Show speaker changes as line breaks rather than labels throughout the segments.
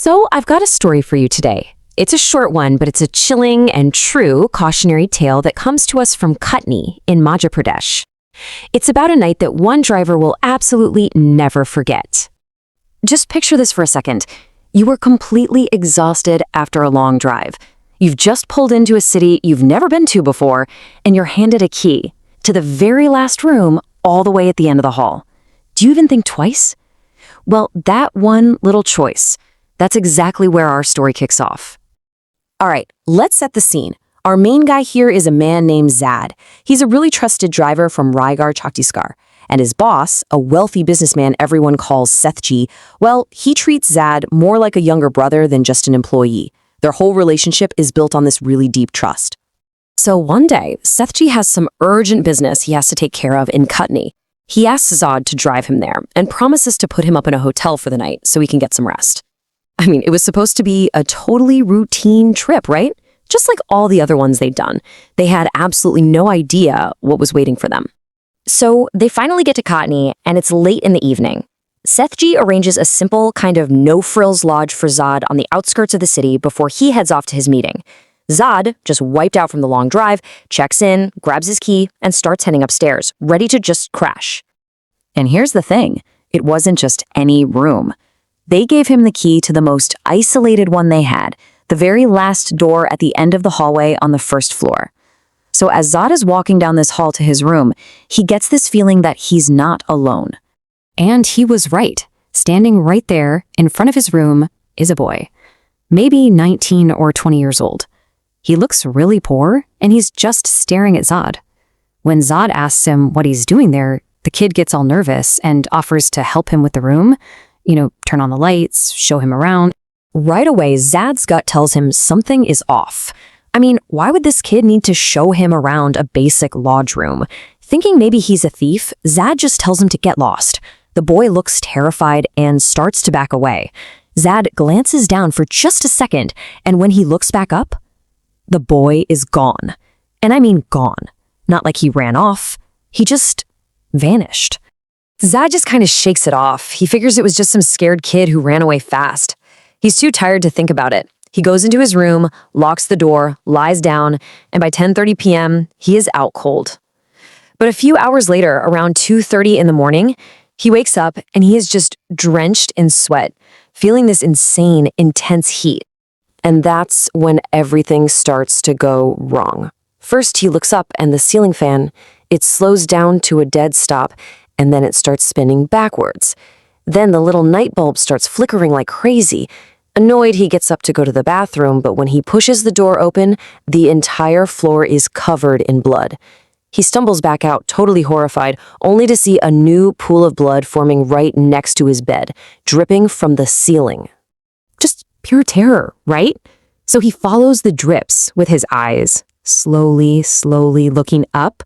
So I've got a story for you today. It's a short one, but it's a chilling and true cautionary tale that comes to us from Kutni in Madhya Pradesh. It's about a night that one driver will absolutely never forget. Just picture this for a second. You were completely exhausted after a long drive. You've just pulled into a city you've never been to before, and you're handed a key to the very last room all the way at the end of the hall. Do you even think twice? Well, that one little choice, that's exactly where our story kicks off. All right, let's set the scene. Our main guy here is a man named Zad. He's a really trusted driver from Raigarh, Chhattisgarh. And his boss, a wealthy businessman everyone calls Sethji, well, he treats Zad more like a younger brother than just an employee. Their whole relationship is built on this really deep trust. So one day, Sethji has some urgent business he has to take care of in Kutni. He asks Zad to drive him there and promises to put him up in a hotel for the night so he can get some rest. I mean, it was supposed to be a totally routine trip, right? Just like all the other ones they'd done. They had absolutely no idea what was waiting for them. So they finally get to Kutni, and it's late in the evening. Sethji arranges a simple kind of no-frills lodge for Zad on the outskirts of the city before he heads off to his meeting. Zad, just wiped out from the long drive, checks in, grabs his key, and starts heading upstairs, ready to just crash. And here's the thing. It wasn't just any room. They gave him the key to the most isolated one they had, the very last door at the end of the hallway on the first floor. So as Zad is walking down this hall to his room, he gets this feeling that he's not alone. And he was right. Standing right there in front of his room is a boy, maybe 19 or 20 years old. He looks really poor, and he's just staring at Zad. When Zad asks him what he's doing there, the kid gets all nervous and offers to help him with the room, turn on the lights, show him around. Right away, Zad's gut tells him something is off. I mean, why would this kid need to show him around a basic lodge room? Thinking maybe he's a thief, Zad just tells him to get lost. The boy looks terrified and starts to back away. Zad glances down for just a second, and when he looks back up, the boy is gone. And I mean gone. Not like he ran off. He just vanished. Zad just kind of shakes it off. He figures it was just some scared kid who ran away fast. He's too tired to think about it. He goes into his room, locks the door, lies down, and by 10:30 p.m., he is out cold. But a few hours later, around 2:30 in the morning, he wakes up and he is just drenched in sweat, feeling this insane, intense heat. And that's when everything starts to go wrong. First, he looks up and the ceiling fan, it slows down to a dead stop, and then it starts spinning backwards. Then the little night bulb starts flickering like crazy. Annoyed, he gets up to go to the bathroom, but when he pushes the door open, the entire floor is covered in blood. He stumbles back out, totally horrified, only to see a new pool of blood forming right next to his bed, dripping from the ceiling. Just pure terror, right? So he follows the drips with his eyes, slowly looking up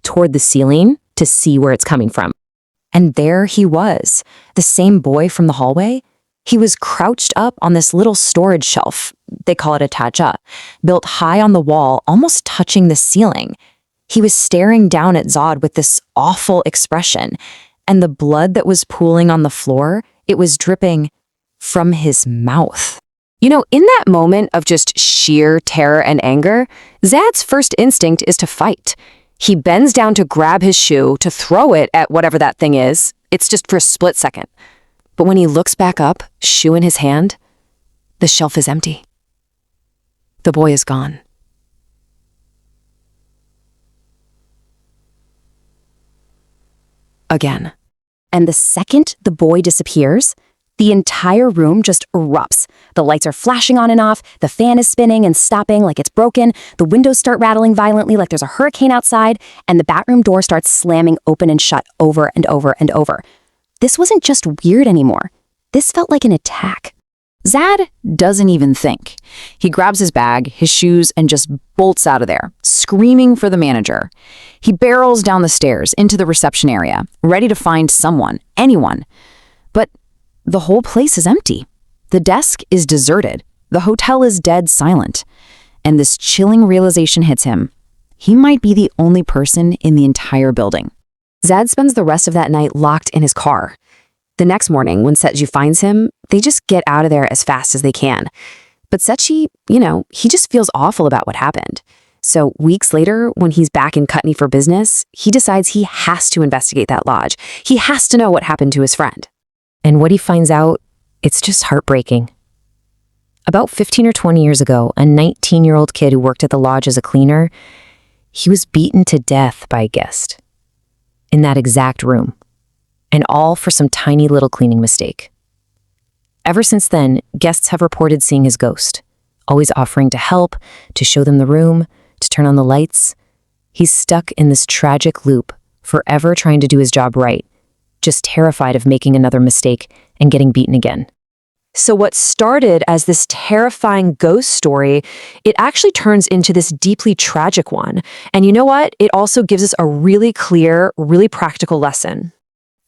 toward the ceiling to see where it's coming from. And there he was, the same boy from the hallway. He was crouched up on this little storage shelf, they call it a tacha, built high on the wall, almost touching the ceiling. He was staring down at Zad with this awful expression, and the blood that was pooling on the floor, it was dripping from his mouth. In that moment of just sheer terror and anger, Zad's first instinct is to fight. He bends down to grab his shoe, to throw it at whatever that thing is. It's just for a split second. But when he looks back up, shoe in his hand, the shelf is empty. The boy is gone. Again. And the second the boy disappears, the entire room just erupts. The lights are flashing on and off, the fan is spinning and stopping like it's broken, the windows start rattling violently like there's a hurricane outside, and the bathroom door starts slamming open and shut over and over and over. This wasn't just weird anymore. This felt like an attack. Zad doesn't even think. He grabs his bag, his shoes, and just bolts out of there, screaming for the manager. He barrels down the stairs into the reception area, ready to find someone, anyone. But the whole place is empty. The desk is deserted. The hotel is dead silent. And this chilling realization hits him. He might be the only person in the entire building. Zad spends the rest of that night locked in his car. The next morning, when Setji finds him, they just get out of there as fast as they can. But Setji, he just feels awful about what happened. So weeks later, when he's back in Kutni for business, he decides he has to investigate that lodge. He has to know what happened to his friend. And what he finds out, it's just heartbreaking. About 15 or 20 years ago, a 19-year-old kid who worked at the lodge as a cleaner, he was beaten to death by a guest. In that exact room. And all for some tiny little cleaning mistake. Ever since then, guests have reported seeing his ghost, always offering to help, to show them the room, to turn on the lights. He's stuck in this tragic loop, forever trying to do his job right, just terrified of making another mistake and getting beaten again. So what started as this terrifying ghost story, it actually turns into this deeply tragic one. And you know what? It also gives us a really clear, really practical lesson.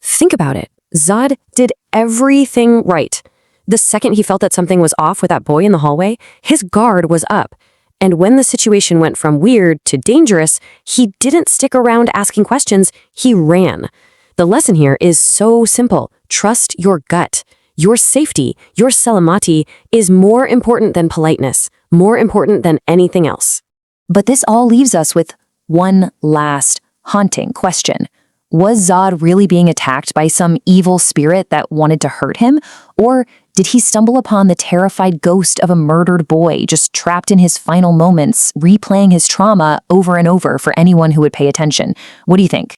Think about it. Zod did everything right. The second he felt that something was off with that boy in the hallway, his guard was up. And when the situation went from weird to dangerous, he didn't stick around asking questions, he ran. The lesson here is so simple. Trust your gut. Your safety, your salamati, is more important than politeness, more important than anything else. But this all leaves us with one last haunting question. Was Zod really being attacked by some evil spirit that wanted to hurt him? Or did he stumble upon the terrified ghost of a murdered boy just trapped in his final moments, replaying his trauma over and over for anyone who would pay attention? What do you think?